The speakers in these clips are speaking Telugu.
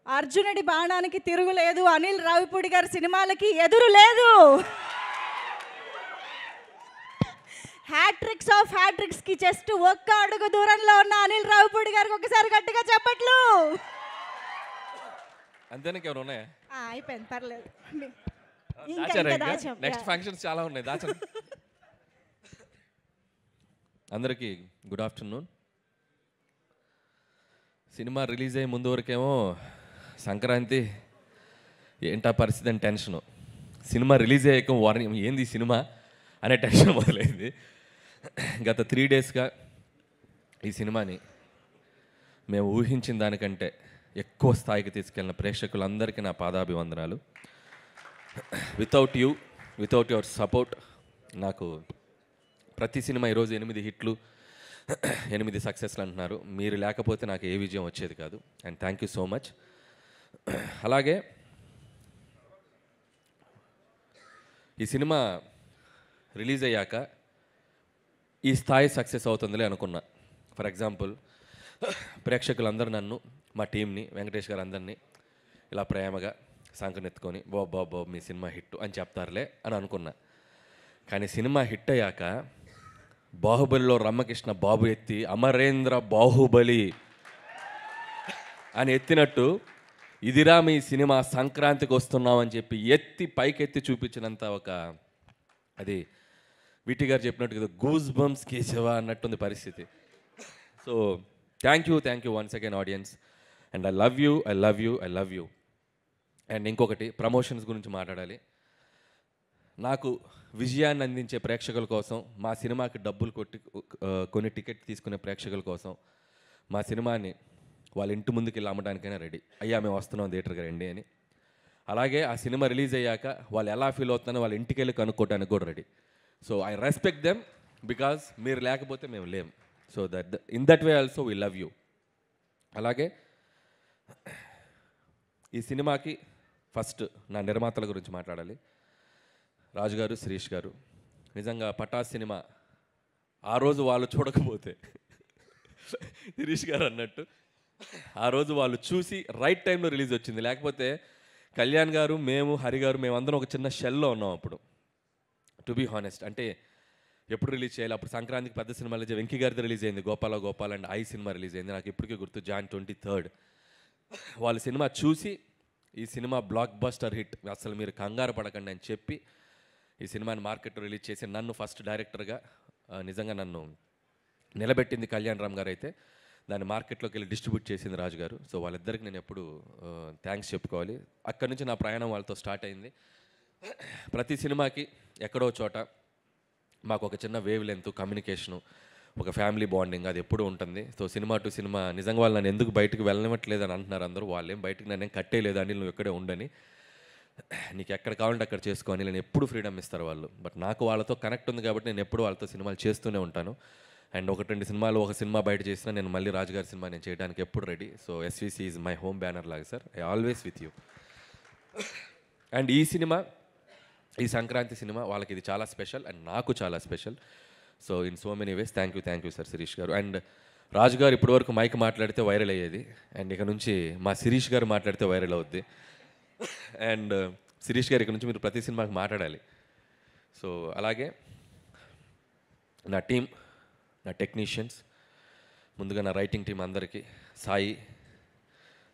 అర్జునుడి బాణానికి తిరుగులేదు, అనిల్ రావిపూడి గారి సినిమాలకి ఎదురు లేదు. హ్యాట్రిక్స్ ఆఫ్ హ్యాట్రిక్స్కి జస్ట్ ఒక్క అడుగు దూరంలో ఉన్న అనిల్ రావిపూడి గారికి ఒకసారి గట్టిగా చెప్పట్లు. అంతేనా ఎవరు ఉన్నాయా? అయిపోయింది, పర్లేదు. నెక్స్ట్ ఫంక్షన్స్ చాలా ఉన్నాయి, దాచండి. అందరికీ గుడ్ ఆఫ్టర్నూన్. సినిమా రిలీజ్ అయ్యే ముందు వరకేమో సంక్రాంతి ఏంటా పరిస్థితి అని టెన్షను. సినిమా రిలీజ్ అయ్యాక వారం ఏంది సినిమా అనే టెన్షన్ మొదలైంది. గత 3 డేస్గా ఈ సినిమాని మేము ఊహించిన దానికంటే ఎక్కువ స్థాయికి తీసుకెళ్ళిన ప్రేక్షకులందరికీ నా పాదాభివందనాలు. వితౌట్ యువర్ సపోర్ట్ నాకు ప్రతి సినిమా ఈరోజు 8 హిట్లు 8 సక్సెస్లు అంటున్నారు. మీరు లేకపోతే నాకు ఏ విజయం వచ్చేది కాదు. And thank you so much. అలాగే ఈ సినిమా రిలీజ్ అయ్యాక ఈ స్థాయి సక్సెస్ అవుతుందిలే అనుకున్నా. ఫర్ ఎగ్జాంపుల్, ప్రేక్షకులందరూ నన్ను, మా టీంని, వెంకటేష్ గారు అందరినీ ఇలా ప్రేమగా సంకనెత్తుకొని బాబు మీ సినిమా హిట్ అని చెప్తారులే అని అనుకున్నా. కానీ సినిమా హిట్ అయ్యాక బాహుబలిలో రమ్మకృష్ణ బాబు ఎత్తి అమరేంద్ర బాహుబలి అని ఎత్తినట్టు ఇదిరా మీ సినిమా సంక్రాంతికి వస్తున్నామని చెప్పి ఎత్తి పైకెత్తి చూపించినంత ఒక అది విటి గారు చెప్పినట్టు గూస్ బంప్స్ కేశవ అన్నట్టుంది పరిస్థితి. So thank you once again audience. And I love you. And ఇంకొకటి, ప్రమోషన్స్ గురించి మాట్లాడాలి. నాకు విజయాన్ని అందించే ప్రేక్షకుల కోసం, మా సినిమాకి డబ్బులు కొన్ని టికెట్ తీసుకునే ప్రేక్షకుల కోసం మా సినిమాని వాళ్ళ ఇంటి ముందుకు వెళ్ళి అమ్మడానికైనా రెడీ. అయ్యా మేము వస్తున్నాం థియేటర్కి రండి అని. అలాగే ఆ సినిమా రిలీజ్ అయ్యాక వాళ్ళు ఎలా ఫీల్ అవుతున్నారో వాళ్ళ ఇంటికి వెళ్ళి కనుక్కోవడానికి కూడా ready. So I respect them because మీరు లేకపోతే మేము లేం. So in that way also we love you. అలాగే ఈ సినిమాకి ఫస్ట్ నా నిర్మాతల గురించి మాట్లాడాలి. రాజు గారు, శిరీష్ గారు. నిజంగా పటాస్ సినిమా ఆ రోజు వాళ్ళు చూడకపోతే శిరీష్ గారు అన్నట్టు ఆ రోజు వాళ్ళు చూసి రైట్ టైంలో రిలీజ్ వచ్చింది. లేకపోతే కళ్యాణ్ గారు, మేము, హరి గారు, మేమందరం ఒక చిన్న షెల్లో ఉన్నాం అప్పుడు. టు బీ హానెస్ట్, అంటే ఎప్పుడు రిలీజ్ చేయాలి? అప్పుడు సంక్రాంతికి పెద్ద సినిమా రిలీజ్, వెంకీ గారిది రిలీజ్ అయింది, Gopal and I cinema release అయింది. నాకు ఇప్పటికీ గుర్తు, Jan 23rd. వాళ్ళ సినిమా చూసి ఈ సినిమా బ్లాక్ బస్టర్ హిట్, అసలు మీరు కంగారు పడకండి అని చెప్పి ఈ సినిమాని మార్కెట్లో రిలీజ్ చేసి నన్ను ఫస్ట్ డైరెక్టర్గా నిజంగా నన్ను నిలబెట్టింది కళ్యాణ్ రామ్ గారు. అయితే దాన్ని మార్కెట్లోకి వెళ్ళి డిస్ట్రిబ్యూట్ చేసింది రాజు గారు. సో వాళ్ళిద్దరికి నేను ఎప్పుడు థ్యాంక్స్ చెప్పుకోవాలి. అక్కడి నుంచి నా ప్రయాణం వాళ్ళతో స్టార్ట్ అయింది. ప్రతి సినిమాకి ఎక్కడో చోట మాకు ఒక చిన్న వేవ్ లెంత్, కమ్యూనికేషను, ఒక ఫ్యామిలీ బాండింగ్ అది ఎప్పుడూ ఉంటుంది. సో సినిమా టు సినిమా నిజంగా వాళ్ళు నన్ను ఎందుకు బయటకు వెళ్ళనివ్వట్లేదు అని అంటున్నారు అందరూ. వాళ్ళేం బయటకు నన్ను కట్టేయలేదు, అని నువ్వు ఇక్కడే ఉండని, నీకు ఎక్కడ కావాలంటే అక్కడ చేసుకోని నేను ఎప్పుడు ఫ్రీడమ్ ఇస్తారు వాళ్ళు. బట్ నాకు వాళ్ళతో కనెక్ట్ ఉంది కాబట్టి నేను ఎప్పుడు వాళ్ళతో సినిమాలు చేస్తూనే ఉంటాను. అండ్ 1-2 సినిమాలు, ఒక సినిమా బయట చేసినా నేను మళ్ళీ రాజుగారి సినిమా నేను చేయడానికి ఎప్పుడు ready. So SVC is my home banner లాగా sir, I always with you. And ఈ సినిమా, ఈ సంక్రాంతి సినిమా వాళ్ళకి ఇది చాలా స్పెషల్ అండ్ నాకు చాలా special. So in so many ways thank you sir Shirish గారు. అండ్ రాజు గారు ఇప్పటివరకు మైక్ మాట్లాడితే వైరల్ అయ్యేది, అండ్ ఇక నుంచి మా శిరీష్ గారు మాట్లాడితే వైరల్ అవుద్ది. అండ్ శిరీష్ గారు ఇక నుంచి మీరు ప్రతి సినిమాకి మాట్లాడాలి. సో అలాగే నా టీం, నా టెక్నీషియన్స్, ముందుగా నా రైటింగ్ టీం అందరికీ, సాయి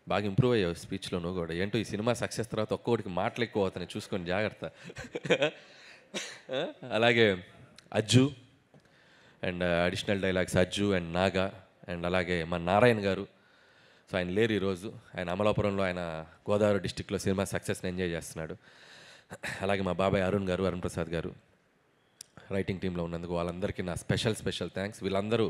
బాగా ఇంప్రూవ్ అయ్యావు స్పీచ్లో నువ్వు కూడా. ఏంటో ఈ సినిమా సక్సెస్ తర్వాత ఒక్కొక్కటికి మాటలు ఎక్కువ అవుతాయి, చూసుకొని జాగ్రత్త. అలాగే Ajju and additional dialogues Ajju and Naga, and అలాగే మా నారాయణ గారు. సో ఆయన లేరు ఈరోజు, ఆయన అమలాపురంలో, ఆయన గోదావరి డిస్టిక్లో సినిమా సక్సెస్ని ఎంజాయ్ చేస్తున్నాడు. అలాగే మా బాబాయ్ అరుణ్ గారు, అరుణ్ ప్రసాద్ గారు రైటింగ్ టీంలో ఉన్నందుకు వాళ్ళందరికీ నా స్పెషల్ థ్యాంక్స్. వీళ్ళందరూ,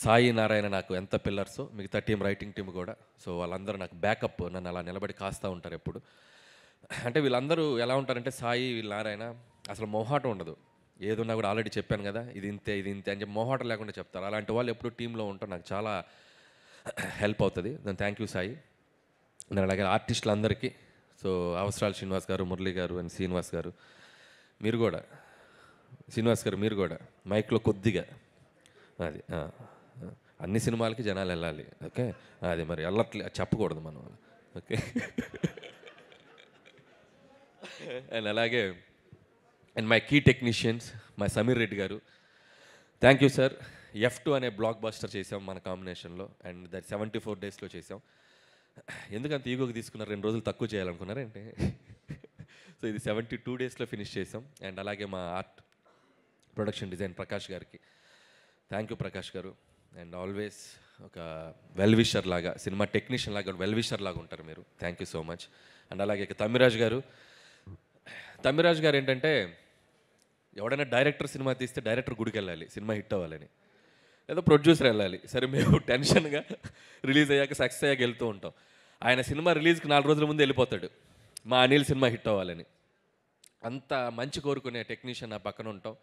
సాయి, నారాయణ నాకు ఎంత పిల్లర్సో మిగతా టీం, రైటింగ్ టీం కూడా. సో వాళ్ళందరూ నాకు బ్యాకప్, నన్ను అలా నిలబడి కాస్తూ ఉంటారు ఎప్పుడు. అంటే వీళ్ళందరూ ఎలా ఉంటారంటే, సాయి, వీళ్ళ నారాయణ అసలు మొహాటం ఉండదు. ఏదున్నా కూడా ఆల్రెడీ చెప్పాను కదా, ఇది ఇంతే అని చెప్పి మొహాటం లేకుండా చెప్తారు. అలాంటి వాళ్ళు ఎప్పుడు టీంలో ఉంటారు, నాకు చాలా హెల్ప్ అవుతుంది. దాని థ్యాంక్ యూ సాయి. నేను అలాగే ఆర్టిస్టులందరికీ, సో అవసరాలు శ్రీనివాస్ గారు, మురళి గారు అండ్ శ్రీనివాస్ గారు, మీరు కూడా, శ్రీనివాస్ గారు మీరు కూడా మైక్లో కొద్దిగా అది అన్ని సినిమాలకి జనాలు వెళ్ళాలి, ఓకే? అది మరి వెళ్ళట్లే చెప్పకూడదు మనం. ఓకే. అండ్ అలాగే and my key technicians my Sameer Reddy గారు, థ్యాంక్ యూ సార్. F2 అనే బ్లాక్ బస్టర్ చేసాం మన కాంబినేషన్లో, అండ్ దట్ 74 డేస్లో చేసాం. ఎందుకంత ఈగోకి తీసుకున్నారు, 2 రోజులు తక్కువ చేయాలనుకున్నారంటే. సో ఇది 72 డేస్లో ఫినిష్ చేసాం. అండ్ అలాగే మా ఆర్ట్ ప్రొడక్షన్ డిజైన్ ప్రకాష్ గారికి థ్యాంక్ యూ ప్రకాష్ గారు. అండ్ ఆల్వేస్ ఒక వెల్ విషర్ లాగా, సినిమా టెక్నీషియన్ లాగా వెల్ విషర్ లాగా ఉంటారు మీరు. Thank you so much. And అలాగే తమ్మిరాజ్ గారు ఏంటంటే, ఎవడైనా డైరెక్టర్ సినిమా తీస్తే డైరెక్టర్ గుడికి వెళ్ళాలి సినిమా హిట్ అవ్వాలని, ఏదో ప్రొడ్యూసర్ వెళ్ళాలి. సరే మేము టెన్షన్గా రిలీజ్ అయ్యాక సక్సెస్ అయ్యాక వెళ్తూ ఉంటాం. ఆయన సినిమా రిలీజ్కి 4 రోజుల ముందు వెళ్ళిపోతాడు, మా అనిల్ సినిమా హిట్ అవ్వాలని. అంత మంచి కోరుకునే టెక్నీషియన్ నా పక్కన ఉంటాం.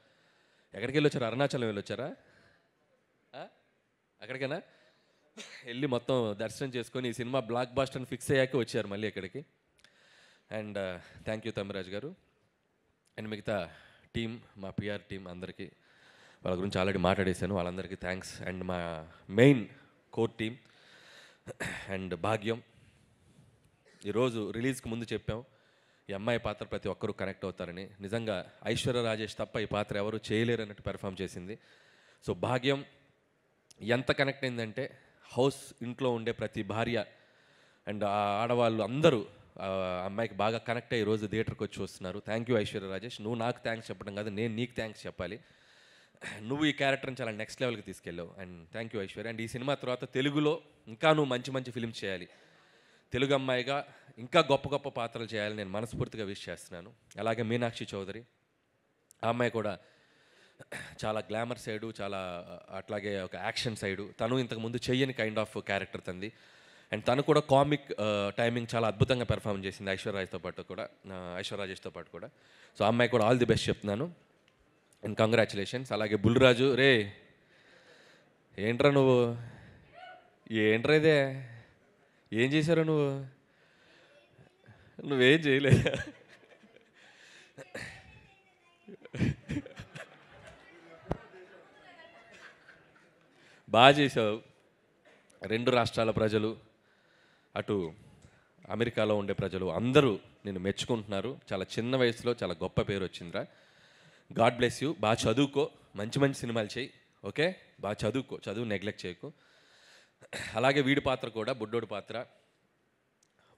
ఎక్కడికి వెళ్ళొచ్చారు? అరుణాచలం వెళ్ళొచ్చారా? అక్కడికైనా వెళ్ళి మొత్తం దర్శనం చేసుకొని ఈ సినిమా బ్లాక్ బాస్టర్ ఫిక్స్ అయ్యాక వచ్చారు మళ్ళీ ఇక్కడికి. అండ్ థ్యాంక్ యూ తమ్మిరాజ్ గారు. అండ్ మిగతా టీం, మా పిఆర్ టీం అందరికీ, వాళ్ళ గురించి ఆల్రెడీ మాట్లాడేశాను, వాళ్ళందరికీ థ్యాంక్స్. అండ్ మా మెయిన్ కోర్ టీం అండ్ భాగ్యం, ఈరోజు రిలీజ్కి ముందు చెప్పాం ఈ అమ్మాయి పాత్ర ప్రతి ఒక్కరూ కనెక్ట్ అవుతారని. నిజంగా ఐశ్వర్య రాజేష్ తప్ప ఈ పాత్ర ఎవరు చేయలేరు అన్నట్టు పెర్ఫామ్ చేసింది. సో భాగ్యం ఎంత కనెక్ట్ అయిందంటే, హౌస్ ఇంట్లో ఉండే ప్రతి భార్య అండ్ ఆడవాళ్ళు అందరూ అమ్మాయికి బాగా కనెక్ట్ అయ్యి ఈరోజు థియేటర్కి వచ్చి వస్తున్నారు. Thank you Aishwarya Rajesh. నువ్వు నాకు థ్యాంక్స్ చెప్పడం కాదు, నేను నీకు థ్యాంక్స్ చెప్పాలి. నువ్వు ఈ క్యారెక్టర్ని చాలా నెక్స్ట్ లెవెల్కి తీసుకెళ్ళావు. And thank you Aishwarya. And ఈ సినిమా తర్వాత తెలుగులో ఇంకా నువ్వు మంచి మంచి ఫిల్మ్స్ చేయాలి, తెలుగు అమ్మాయిగా ఇంకా గొప్ప గొప్ప పాత్రలు చేయాలని నేను మనస్ఫూర్తిగా విష్ చేస్తున్నాను. అలాగే మీనాక్షి చౌదరి, ఆ అమ్మాయి కూడా చాలా గ్లామర్ సైడు, చాలా అట్లాగే ఒక యాక్షన్ సైడు, తను ఇంతకుముందు చెయ్యని కైండ్ ఆఫ్ క్యారెక్టర్ తంది. అండ్ తను కూడా కామిక్ టైమింగ్ చాలా అద్భుతంగా పెర్ఫామ్ చేసింది ఐశ్వర్యరాజ్తో పాటు కూడా. సో ఆ అమ్మాయి కూడా ఆల్ ది బెస్ట్ చెప్తున్నాను. And congratulations. అలాగే బుల్రాజు, రే ఏంట్రా ఇదే, ఏం చేశారు నువ్వేం చేయలే. బాగా చేసావు. 2 రాష్ట్రాల ప్రజలు, అటు అమెరికాలో ఉండే ప్రజలు అందరూ నిన్ను మెచ్చుకుంటున్నారు. చాలా చిన్న వయసులో చాలా గొప్ప పేరు వచ్చిందిరా. God bless you. బాగా చదువుకో, మంచి మంచి సినిమాలు చేయి. ఓకే, బాగా చదువు నెగ్లెక్ట్ చేయకు. అలాగే వీడి పాత్ర కూడా, బుడ్డోడి పాత్ర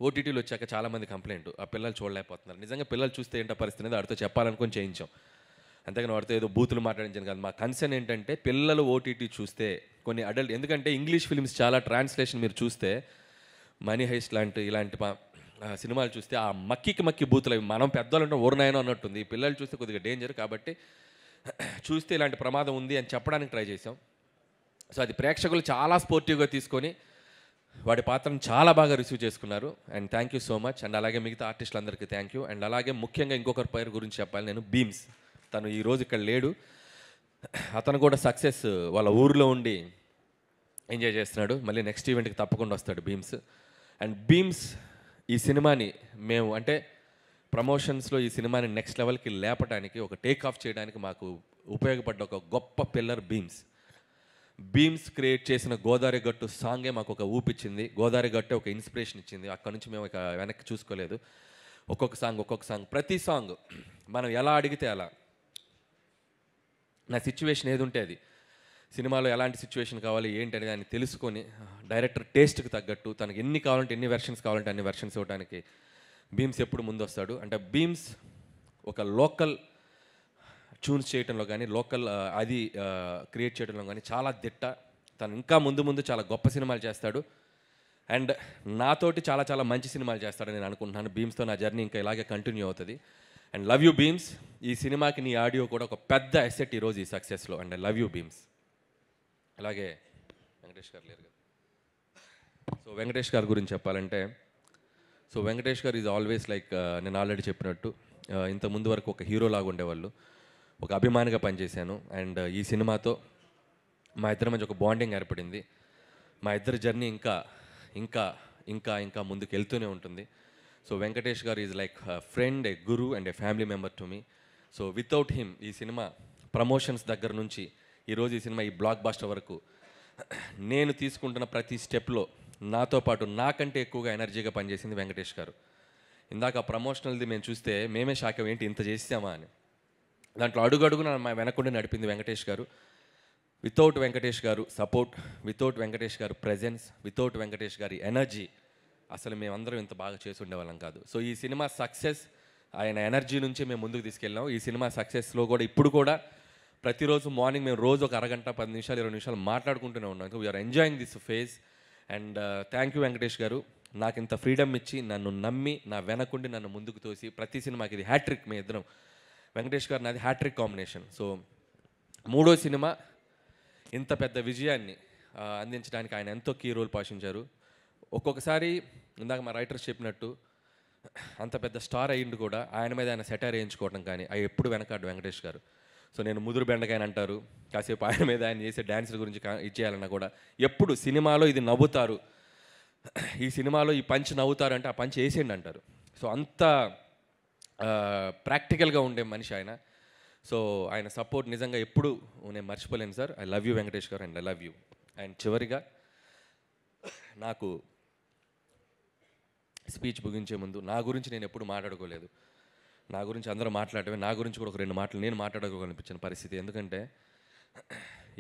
ఓటీటీలో వచ్చాక చాలామంది కంప్లైంట్, ఆ పిల్లలు చూడలేకపోతున్నారు. నిజంగా పిల్లలు చూస్తే ఏంటో పరిస్థితి అనేది వాడితో చెప్పాలనుకొని చేయించాం, అంతేగాని వాడితో ఏదో బూతులు మాట్లాడించాను కాదు. మా కన్సర్న్ ఏంటంటే పిల్లలు ఓటీటీ చూస్తే కొన్ని అడల్ట్, ఎందుకంటే ఇంగ్లీష్ ఫిల్మ్స్ చాలా ట్రాన్స్లేషన్ మీరు చూస్తే, మనీ హైస్ట్ ఇలాంటి సినిమాలు చూస్తే ఆ మక్కి బూతులు అవి మనం పెద్దవాళ్ళు అంటే ఓర్నాయనో అన్నట్టుంది. ఈ పిల్లలు చూస్తే కొద్దిగా డేంజర్, కాబట్టి చూస్తే ఇలాంటి ప్రమాదం ఉంది అని చెప్పడానికి ట్రై చేసాం. సో అది ప్రేక్షకులు చాలా స్పోర్టివ్గా తీసుకొని వాడి పాత్రను చాలా బాగా రిసీవ్ చేసుకున్నారు. And thank you so much. And అలాగే మిగతా ఆర్టిస్టులందరికీ థ్యాంక్ యూ. అండ్ అలాగే ముఖ్యంగా ఇంకొకరి పేరు గురించి చెప్పాలి నేను, బీమ్స్. తను ఈరోజు ఇక్కడ లేడు, అతను కూడా సక్సెస్ వాళ్ళ ఊరిలో ఉండి ఎంజాయ్ చేస్తున్నాడు. మళ్ళీ నెక్స్ట్ ఈవెంట్కి తప్పకుండా వస్తాడు బీమ్స్. అండ్ బీమ్స్ ఈ సినిమాని మేము అంటే ప్రమోషన్స్లో ఈ సినిమాని నెక్స్ట్ లెవెల్కి లేపడానికి, ఒక టేక్ ఆఫ్ చేయడానికి మాకు ఉపయోగపడ్డ ఒక గొప్ప పిల్లర్ బీమ్స్ క్రియేట్ చేసిన గోదావరి గట్టు సాంగే మాకు ఒక ఊపిచ్చింది. గోదావరి గట్టే ఒక ఇన్స్పిరేషన్ ఇచ్చింది. అక్కడ నుంచి మేము ఇక వెనక్కి చూసుకోలేదు. ఒక్కొక్క సాంగ్ ప్రతి సాంగ్ మనం ఎలా అడిగితే అలా, నా సిచ్యువేషన్ ఏది ఉంటే అది, సినిమాలో ఎలాంటి సిచ్యువేషన్ కావాలి ఏంటి అనేది దాన్ని తెలుసుకొని డైరెక్టర్ టేస్ట్కి తగ్గట్టు తనకి ఎన్ని కావాలంటే ఎన్ని వెర్షన్స్ కావాలంటే అన్ని వెర్షన్స్ ఇవ్వడానికి బీమ్స్ ఎప్పుడు ముందు వస్తాడు. అంటే బీమ్స్ ఒక లోకల్ ట్యూన్స్ చేయడంలో కానీ, లోకల్ అది క్రియేట్ చేయడంలో కానీ చాలా దిట్ట. తను ఇంకా ముందు చాలా గొప్ప సినిమాలు చేస్తాడు. అండ్ నాతోటి చాలా మంచి సినిమాలు చేస్తాడని నేను అనుకుంటున్నాను. బీమ్స్తో నా జర్నీ ఇంకా ఇలాగే కంటిన్యూ అవుతుంది. And love you Bheems. ఈ సినిమాకి నీ ఆడియో కూడా ఒక పెద్ద అసెట్ ఈరోజు ఈ సక్సెస్లో. And love you Bheems. అలాగే వెంకటేష్ గారు లేరు కదా. సో వెంకటేష్ గారి గురించి చెప్పాలంటే, సో వెంకటేష్ గారు ఈజ్ ఆల్వేస్ లైక్, నేను ఆల్రెడీ చెప్పినట్టు ఇంత ముందు వరకు ఒక హీరో లాగా ఉండేవాళ్ళు, ఒక అభిమానిగా పనిచేశాను. అండ్ ఈ సినిమాతో మా ఇద్దరి మధ్య ఒక బాండింగ్ ఏర్పడింది. మా ఇద్దరి జర్నీ ఇంకా ముందుకు వెళ్తూనే ఉంటుంది. సో వెంకటేష్ గారు is like friend, A Guru and A family member to me. So without him ఈ సినిమా ప్రమోషన్స్ దగ్గర నుంచి ఈరోజు ఈ సినిమా ఈ బ్లాక్ బాస్టర్ వరకు నేను తీసుకుంటున్న ప్రతి స్టెప్లో నాతో పాటు నాకంటే ఎక్కువగా ఎనర్జీగా పనిచేసింది వెంకటేష్ గారు. ఇందాక ప్రమోషనల్ది మేము చూస్తే మేమే షాక్ అయ్యాం, ఏంటి ఇంత చేసామా అని. దాంట్లో అడుగడుగున మా వెనకుండి నడిపింది వెంకటేష్ గారు. వితౌట్ వెంకటేష్ గారు సపోర్ట్, వితౌట్ వెంకటేష్ గారు ప్రెజెన్స్, వితౌట్ వెంకటేష్ గారి ఎనర్జీ అసలు మేమందరం ఇంత బాగా చేసి ఉండేవాళ్ళం కాదు. సో ఈ సినిమా సక్సెస్ ఆయన ఎనర్జీ నుంచి మేము ముందుకు తీసుకెళ్ళాం. ఈ సినిమా సక్సెస్లో కూడా ఇప్పుడు కూడా ప్రతిరోజు మార్నింగ్ మేము రోజు ఒక అరగంట 10 నిమిషాలు 20 నిమిషాలు మాట్లాడుకుంటూనే ఉన్నాం. We are enjoying this phase. And thank you Venkatesh గారు, నాకు ఇంత ఫ్రీడమ్ ఇచ్చి నన్ను నమ్మి నా వెనకుండి నన్ను ముందుకు తోసి ప్రతి సినిమాకి ఇది హ్యాట్రిక్. మీ ఇద్దరం వెంకటేష్ గారు నాది హ్యాట్రిక్ కాంబినేషన్. సో 3వ సినిమా ఇంత పెద్ద విజయాన్ని అందించడానికి ఆయన ఎంతో కీ రోల్ పోషించారు. ఒక్కొక్కసారి ఇందాక మా రైటర్స్ చెప్పినట్టు అంత పెద్ద స్టార్ అయ్యిండు కూడా ఆయన మీద ఆయన సెటైర్ వేయించుకోవడం కానీ అవి ఎప్పుడు వెనకాడు వెంకటేష్ గారు. సో నేను ముదురు బెండకాయని అంటారు, కాసేపు ఆయన మీద ఆయన చేసే డ్యాన్సుల గురించి ఇచ్చేయాలన్నా కూడా ఎప్పుడు సినిమాలో ఇది నవ్వుతారు, ఈ సినిమాలో ఈ పంచ్ నవ్వుతారు అంటే ఆ పంచ్ వేసేయండి అంటారు. సో అంత ప్రాక్టికల్గా ఉండే మనిషి ఆయన. సో ఆయన సపోర్ట్ నిజంగా ఎప్పుడు నేను మర్చిపోలేను sir. I love you Venkatesh garu and I love you. And చివరిగా నాకు స్పీచ్ ముగించే ముందు నా గురించి నేను ఎప్పుడు మాట్లాడుకోలేదు. నా గురించి అందరూ మాట్లాడటమే, నా గురించి కూడా ఒక 2 మాటలు నేను మాట్లాడుకోవాలనిపించిన పరిస్థితి. ఎందుకంటే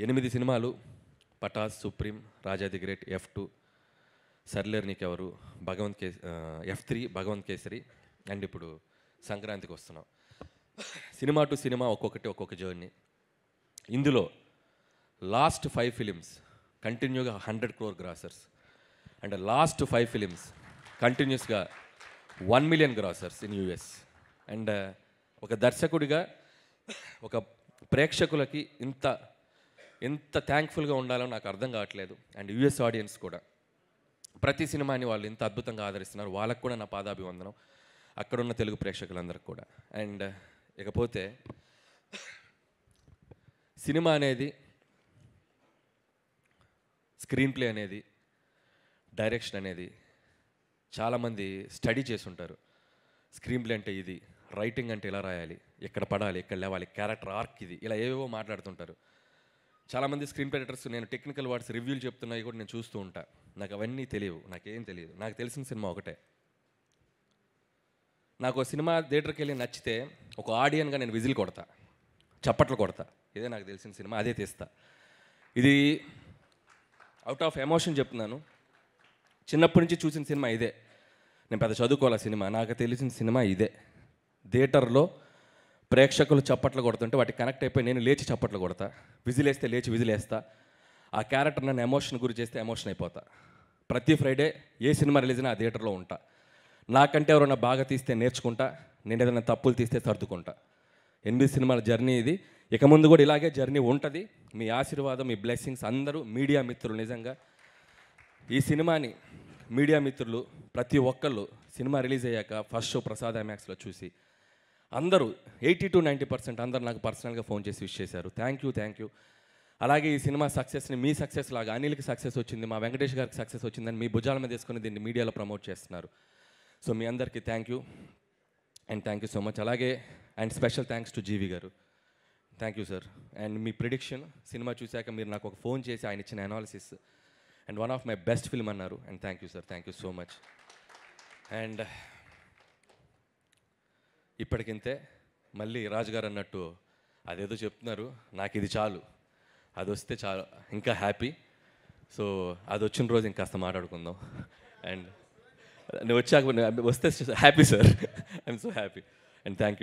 8 సినిమాలు, Pataas, Supreme, Raja the great, F2, Sarileru Neekevvaru, F3, Bhagavanth Kesari, and ఇప్పుడు Sankranthiki Vasthunam. Cinema to cinema ఒక్కొక్క జర్నీ. ఇందులో లాస్ట్ 5 ఫిలిమ్స్ కంటిన్యూగా 100 crore grossers, and last 5 films కంటిన్యూస్గా 1 million grossers in US. And ఒక దర్శకుడిగా ఒక ప్రేక్షకులకి ఎంత థ్యాంక్ఫుల్గా ఉండాలో నాకు అర్థం కావట్లేదు. అండ్ US ఆడియన్స్ కూడా ప్రతి సినిమాని వాళ్ళు ఇంత అద్భుతంగా ఆదరిస్తున్నారు. వాళ్ళకు కూడా నా పాదాభివందనం, అక్కడున్న తెలుగు ప్రేక్షకులందరికీ కూడా. అండ్ ఇకపోతే సినిమా అనేది, స్క్రీన్ ప్లే అనేది, డైరెక్షన్ అనేది చాలామంది స్టడీ చేసి ఉంటారు. స్క్రీన్ ప్లే అంటే ఇది, రైటింగ్ అంటే ఇలా రాయాలి, ఎక్కడ పడాలి, ఎక్కడ లేవాలి, క్యారెక్టర్ ఆర్క్ ఇది, ఇలా ఏవేవో మాట్లాడుతుంటారు. చాలామంది స్క్రీన్ ప్లే రైటర్స్ నేను టెక్నికల్ వర్డ్స్ రివ్యూలు చెప్తున్నాయి కూడా నేను చూస్తూ ఉంటా. నాకు అవన్నీ తెలియవు, నాకేం తెలియదు. నాకు తెలిసిన సినిమా ఒకటే. నాకు సినిమా థియేటర్కి వెళ్ళి నచ్చితే ఒక ఆడియన్గా నేను విజిల్ కొడతా, చప్పట్లు కొడతా. ఇదే నాకు తెలిసిన సినిమా, అదే తీస్తా. ఇది అవుట్ ఆఫ్ ఎమోషన్ చెప్తున్నాను. చిన్నప్పటి నుంచి చూసిన సినిమా ఇదే. నేను పెద్ద చదువుకోవాలి సినిమా, నాకు తెలిసిన సినిమా ఇదే. థియేటర్లో ప్రేక్షకులు చప్పట్లు కొడుతుంటే వాటికి కనెక్ట్ అయిపోయి నేను లేచి చప్పట్లు కొడతా, విజిలేస్తే లేచి విజిలేస్తా. ఆ క్యారెక్టర్ నన్ను ఎమోషన్ గురి చేస్తే ఎమోషన్ అయిపోతా. ప్రతి ఫ్రైడే ఏ సినిమా రిలీజ్ అయినా ఆ థియేటర్లో ఉంటా. నాకంటే ఎవరైనా బాగా తీస్తే నేర్చుకుంటా, నేను ఏదైనా తప్పులు తీస్తే సర్దుకుంటా. 8 సినిమాల జర్నీ ఇది. ఇక ముందు కూడా ఇలాగే జర్నీ ఉంటుంది. మీ ఆశీర్వాదం, మీ బ్లెస్సింగ్స్ అందరూ మీడియా మిత్రులు, నిజంగా ఈ సినిమాని మీడియా మిత్రులు ప్రతి ఒక్కళ్ళు సినిమా రిలీజ్ అయ్యాక ఫస్ట్ షో ప్రసాద్ ఐమాక్స్లో చూసి అందరూ 80 to 90% అందరూ నాకు పర్సనల్గా ఫోన్ చేసి విష్ చేశారు. Thank you. అలాగే ఈ సినిమా సక్సెస్ని మీ సక్సెస్ లాగా అనిల్కి సక్సెస్ వచ్చింది, మా వెంకటేష్ గారికి సక్సెస్ వచ్చిందని మీ భుజాల మీద తీసుకొని దీన్ని మీడియాలో ప్రమోట్ చేస్తున్నారు. సో మీ అందరికీ thank you and thank you so much. అలాగే and special thanks to GV garu. Thank you sir. And మీ ప్రిడిక్షన్ సినిమా చూశాక మీరు నాకు ఒక ఫోన్ చేసి ఆయన ఇచ్చిన analysis and one of my best film అన్నారు. And thank you sir, thank you so much. And ఇప్పటికింతే. మళ్ళీ రాజుగారు అన్నట్టు అదేదో చెప్తున్నారు, నాకు ఇది చాలు, అది వస్తే చాలు, ఇంకా హ్యాపీ. సో అది వచ్చిన రోజు ఇంకాస్త మాట్లాడుకుందాం. అండ్ నేను వచ్చాక వస్తే happy sir, I'm so happy. And thank you.